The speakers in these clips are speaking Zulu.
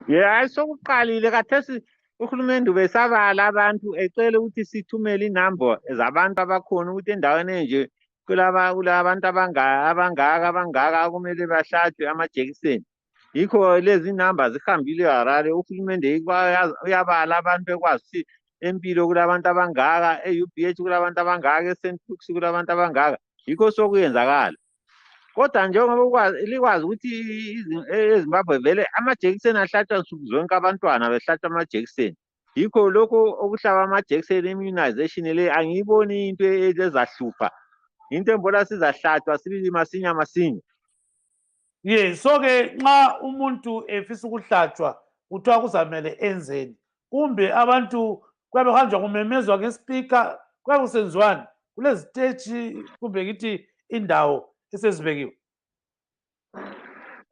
hayi sokuqalile khathesi uhulumende ubesabala abantu ecele ukuthi sithumele inamba zabantu abakhona ukuthi endaweni enje kulabantu abangaka kumele bahlatshwe amajekiseni. Yikho lezi namba zihambile Harare. Uhulumende uyabala abantu ekwazi ukuthi empilo kulabantu abangaka, e-UBH kulabantu abangaka, e-St. Luke's kulabantu abangaka. Yikho sokuyenzakala. Kodwa njengoba likwazi ukuthi eZimbabwe vele amajekiseni ahlatshwa nsuku zonke, abantwana behlatshwa amajekiseni. Yikho lokho okuhlaba amajekiseni, immunization le angiyiboni into ezahlupha. Into embona sizahlatshwa sibili masinya masinya. Yes, so-ke nxa umuntu efisa ukuhlatshwa kuthiwa kuzamele enzeni, kumbe abantu kuyabe kuhanjwa kumemezwa ngespeaker, kuyabe kusenziwani kuleziteji kumbe ngithi indawo esezibekiwe?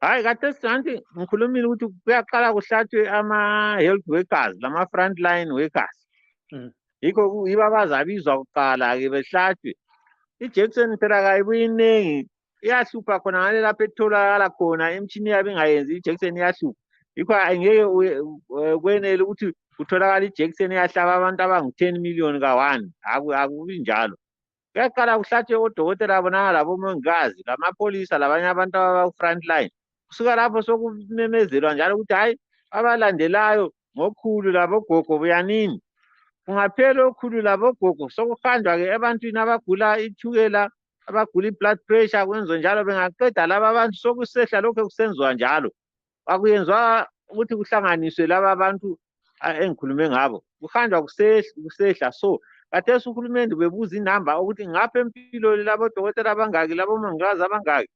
Hayi khathesi nanti ngikhulumile ukuthi kuyaqala kuhlatshwe ama-health workers lama-frontline workers. Yikho yibo abazabizwa kuqala-ke behlatshwe. Ijekiseni phela kayibuyi inengi, iyahlupha khona ngale lapho etholakala khona, imtshini yabe ingayenzi ijekiseni iyahlupha. Yikho angeke kwenele ukuthi kutholakala ijekiseni eyahlaba abantu abangu-10 million ka-1. Akubi njalo. Kuyaqala kuhlatshwe odokotela bonanga labomongikazi lamapholisa labanye abantu abaku-frontline. Kusuka lapho sokumemezelwa njalo ukuthi hayi abalandelayo ngokhulu labogogo buyanini. Kungaphela okhulu labogogo sokuhanjwa-ke ebantwini abagula itshukela, abagula i-blood pressure, kwenziwe njalo. Bengaqeda laba abantu sokusehla lokho kusenziwa njalo. Akuyenzwa ukuthi kuhlanganiswe laba abantu engikhulume ngabo. Kuhanjwa kusehla. So khathesi uhulumende bebuza inamba ukuthi ngapha empilo labodokotela abangaki, labomongikazi abangaki.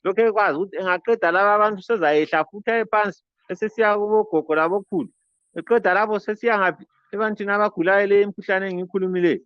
Lokho ekwazi ukuthi engaqeda laba abantu sezayehla futhi aye phansi, esesiya kubogogo labokhulu. Eqeda lapho sesiya ngaphi? Ebantwini abagulayo le imkhuhlane engiyikhulumileyo.